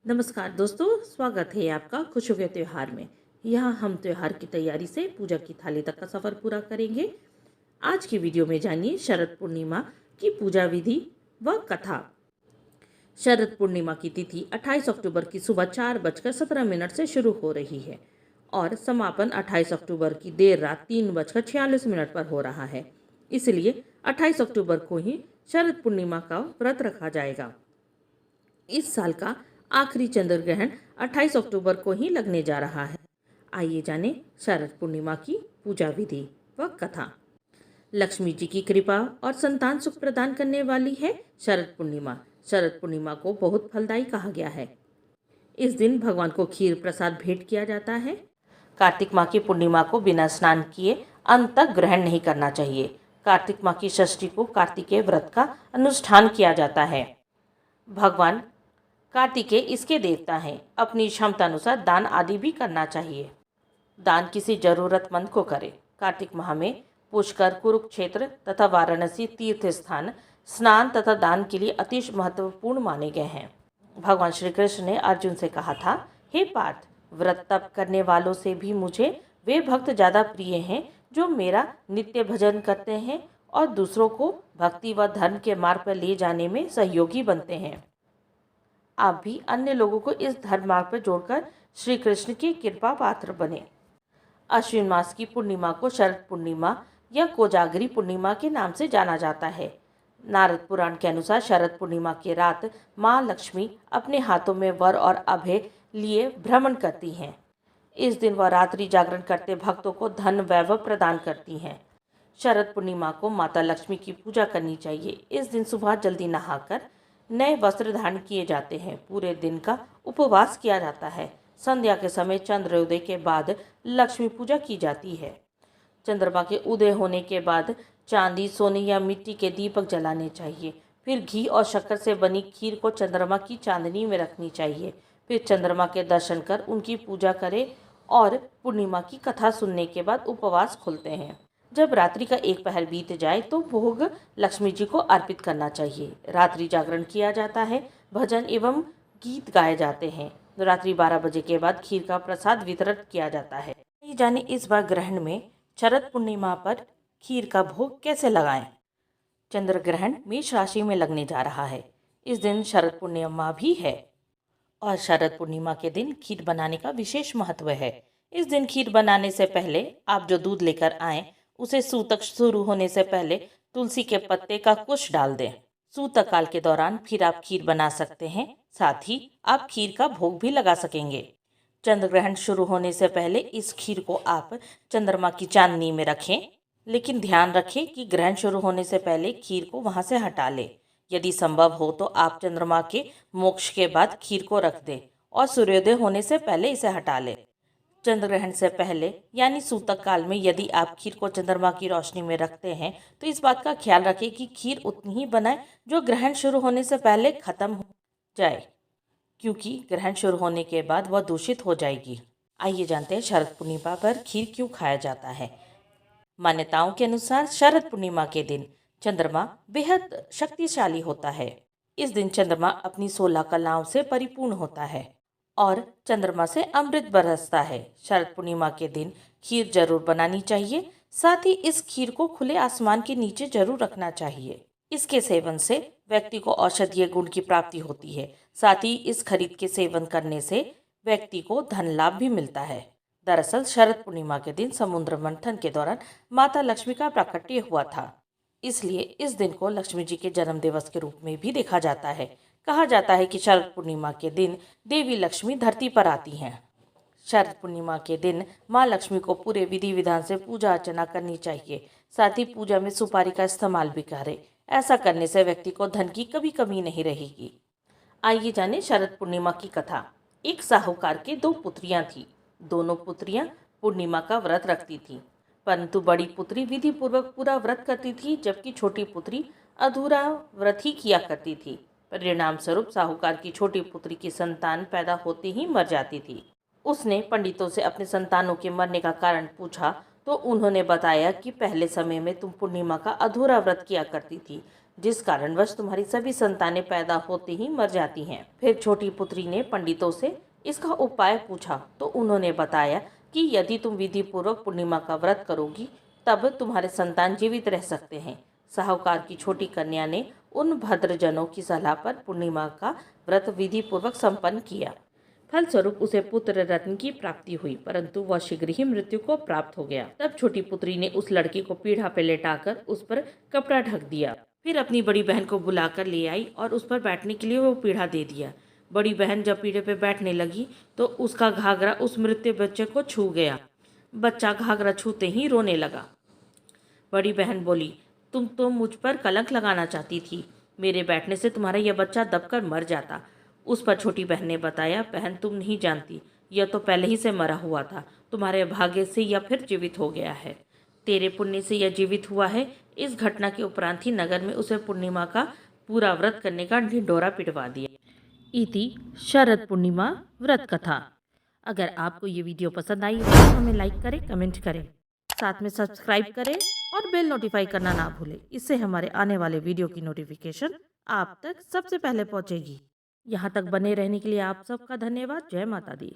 नमस्कार दोस्तों, स्वागत है आपका खुशियों के त्यौहार में। यहाँ हम त्यौहार की तैयारी से पूजा की थाली तक का सफर पूरा करेंगे। आज की वीडियो में जानिए शरद पूर्णिमा की पूजा विधि व कथा। शरद पूर्णिमा की तिथि 28 अक्टूबर की सुबह 4:17 से शुरू हो रही है और समापन 28 अक्टूबर की देर रात 3:46 पर हो रहा है। इसलिए 28 अक्टूबर को ही शरद पूर्णिमा का व्रत रखा जाएगा। इस साल का आखिरी चंद्र ग्रहण 28 अक्टूबर को ही लगने जा रहा है। आइए जानें शरद पूर्णिमा की पूजा विधि व कथा। लक्ष्मी जी की कृपा और संतान सुख प्रदान करने वाली है शरद पूर्णिमा। शरद पूर्णिमा को बहुत फलदायी कहा गया है। इस दिन भगवान को खीर प्रसाद भेंट किया जाता है। कार्तिक माह की पूर्णिमा को बिना स्नान किए अन्न तक ग्रहण नहीं करना चाहिए। कार्तिक माह की षष्ठी को कार्तिकेय व्रत का अनुष्ठान किया जाता है। भगवान कार्तिकेय इसके देवता हैं। अपनी क्षमता अनुसार दान आदि भी करना चाहिए। दान किसी जरूरतमंद को करें। कार्तिक माह में पुष्कर, कुरुक्षेत्र तथा वाराणसी तीर्थ स्थान स्नान तथा दान के लिए अति महत्वपूर्ण माने गए हैं। भगवान श्री कृष्ण ने अर्जुन से कहा था, हे पार्थ, व्रत तप करने वालों से भी मुझे वे भक्त ज़्यादा प्रिय हैं जो मेरा नित्य भजन करते हैं और दूसरों को भक्ति व धर्म के मार्ग पर ले जाने में सहयोगी बनते हैं। आप भी अन्य लोगों को इस धर्म मार्ग पर जोड़कर श्री कृष्ण की कृपा पात्र बने। अश्विन मास की पूर्णिमा को शरद पूर्णिमा या कोजागरी पूर्णिमा के नाम से जाना जाता है। नारद पुराण के अनुसार शरद पूर्णिमा की रात माँ लक्ष्मी अपने हाथों में वर और अभय लिए भ्रमण करती हैं। इस दिन वह रात्रि जागरण करते भक्तों को धन वैभव प्रदान करती हैं। शरद पूर्णिमा को माता लक्ष्मी की पूजा करनी चाहिए। इस दिन सुबह जल्दी नहाकर नए वस्त्र धारण किए जाते हैं। पूरे दिन का उपवास किया जाता है। संध्या के समय चंद्रोदय के बाद लक्ष्मी पूजा की जाती है। चंद्रमा के उदय होने के बाद चांदी, सोने या मिट्टी के दीपक जलाने चाहिए। फिर घी और शक्कर से बनी खीर को चंद्रमा की चांदनी में रखनी चाहिए। फिर चंद्रमा के दर्शन कर उनकी पूजा करें और पूर्णिमा की कथा सुनने के बाद उपवास खोलते हैं। जब रात्रि का एक पहर बीत जाए तो भोग लक्ष्मी जी को अर्पित करना चाहिए। रात्रि जागरण किया जाता है। भजन एवं गीत गाए जाते हैं। रात्रि 12 बजे के बाद खीर का प्रसाद वितरण किया जाता है। ये जाने इस बार ग्रहण में शरद पूर्णिमा पर खीर का भोग कैसे लगाएं। चंद्र ग्रहण मेष राशि में लगने जा रहा है। इस दिन शरद पूर्णिमा भी है और शरद पूर्णिमा के दिन खीर बनाने का विशेष महत्व है। इस दिन खीर बनाने से पहले आप जो दूध लेकर आएं उसे सूतक शुरू होने से पहले तुलसी के पत्ते का कुश डाल दें। सूतक काल के दौरान फिर आप खीर बना सकते हैं। साथ ही आप खीर का भोग भी लगा सकेंगे। चंद्र ग्रहण शुरू होने से पहले इस खीर को आप चंद्रमा की चांदनी में रखें, लेकिन ध्यान रखें कि ग्रहण शुरू होने से पहले खीर को वहां से हटा लें। यदि संभव हो तो आप चंद्रमा के मोक्ष के बाद खीर को रख दें और सूर्योदय होने से पहले इसे हटा लें। चंद्र ग्रहण से पहले यानी सूतक काल में यदि आप खीर को चंद्रमा की रोशनी में रखते हैं तो इस बात का ख्याल रखें कि खीर उतनी ही बनाएं जो ग्रहण शुरू होने से पहले खत्म हो जाए, क्योंकि ग्रहण शुरू होने के बाद वह दूषित हो जाएगी। आइए जानते हैं शरद पूर्णिमा पर खीर क्यों खाया जाता है। मान्यताओं के अनुसार शरद पूर्णिमा के दिन चंद्रमा बेहद शक्तिशाली होता है। इस दिन चंद्रमा अपनी 16 कलाओं से परिपूर्ण होता है और चंद्रमा से अमृत बरसता है। शरद पूर्णिमा के दिन खीर जरूर बनानी चाहिए। साथ ही इस खीर को खुले आसमान के नीचे जरूर रखना चाहिए। इसके सेवन से व्यक्ति को औषधीय गुण की प्राप्ति होती है। साथ ही इस खरीद के सेवन करने से व्यक्ति को धन लाभ भी मिलता है। दरअसल शरद पूर्णिमा के दिन समुद्र मंथन के दौरान माता लक्ष्मी का प्राकट्य हुआ था। इसलिए इस दिन को लक्ष्मी जी के जन्म दिवस के रूप में भी देखा जाता है। कहा जाता है कि शरद पूर्णिमा के दिन देवी लक्ष्मी धरती पर आती हैं। शरद पूर्णिमा के दिन माँ लक्ष्मी को पूरे विधि विधान से पूजा अर्चना करनी चाहिए। साथ ही पूजा में सुपारी का इस्तेमाल भी करें। ऐसा करने से व्यक्ति को धन की कभी कमी नहीं रहेगी। आइए जाने शरद पूर्णिमा की कथा। एक साहूकार के 2 पुत्रियां थीं। दोनों पुत्रियां पूर्णिमा का व्रत रखती थीं, परंतु बड़ी पुत्री विधि पूर्वक पूरा व्रत करती थी, जबकि छोटी पुत्री अधूरा व्रत ही किया करती थी। परिणाम स्वरूप साहूकार की छोटी पुत्री की संतान पैदा होते ही मर जाती थी। उसने पंडितों से अपने संतानों के मरने का कारण पूछा तो उन्होंने बताया कि पहले समय में तुम पूर्णिमा का अधूरा व्रत किया करती थी, जिस कारणवश तुम्हारी सभी संतानें पैदा होते ही मर जाती हैं। फिर छोटी पुत्री ने पंडितों से इसका उपाय पूछा तो उन्होंने बताया कि यदि तुम विधि पूर्वक पूर्णिमा का व्रत करोगी तब तुम्हारे संतान जीवित रह सकते हैं। साहूकार की छोटी कन्या ने उन भद्रजनों की सलाह पर पूर्णिमा का व्रत विधि पूर्वक संपन्न किया। फलस्वरूप उसे पुत्र रत्न की प्राप्ति हुई, परंतु वह शीघ्र ही मृत्यु को प्राप्त हो गया। तब छोटी पुत्री ने उस लड़की को पीढ़ा पे लेटाकर उस पर कपड़ा ढक दिया। फिर अपनी बड़ी बहन को बुलाकर ले आई और उस पर बैठने के लिए वो पीढ़ा दे दिया। बड़ी बहन जब पीढ़े पे बैठने लगी तो उसका घाघरा उस मृत्यु बच्चे को छू गया। बच्चा घाघरा छूते ही रोने लगा। बड़ी बहन बोली, तुम तो मुझ पर कलंक लगाना चाहती थी, मेरे बैठने से तुम्हारा यह बच्चा दबकर मर जाता। उस पर छोटी बहन ने बताया, बहन तुम नहीं जानती, यह तो पहले ही से मरा हुआ था, तुम्हारे भाग्य से यह फिर जीवित हो गया है। तेरे पुण्य से यह जीवित हुआ है। इस घटना के उपरांत ही नगर में उसे पूर्णिमा का पूरा व्रत करने का ढिंढोरा पिटवा दिया। इति शरद पूर्णिमा व्रत कथा। अगर आपको ये वीडियो पसंद आई तो हमें लाइक करें, कमेंट करें, साथ में सब्सक्राइब करें और बेल नोटिफाई करना ना भूलें। इससे हमारे आने वाले वीडियो की नोटिफिकेशन आप तक सबसे पहले पहुंचेगी। यहाँ तक बने रहने के लिए आप सबका धन्यवाद। जय माता दी।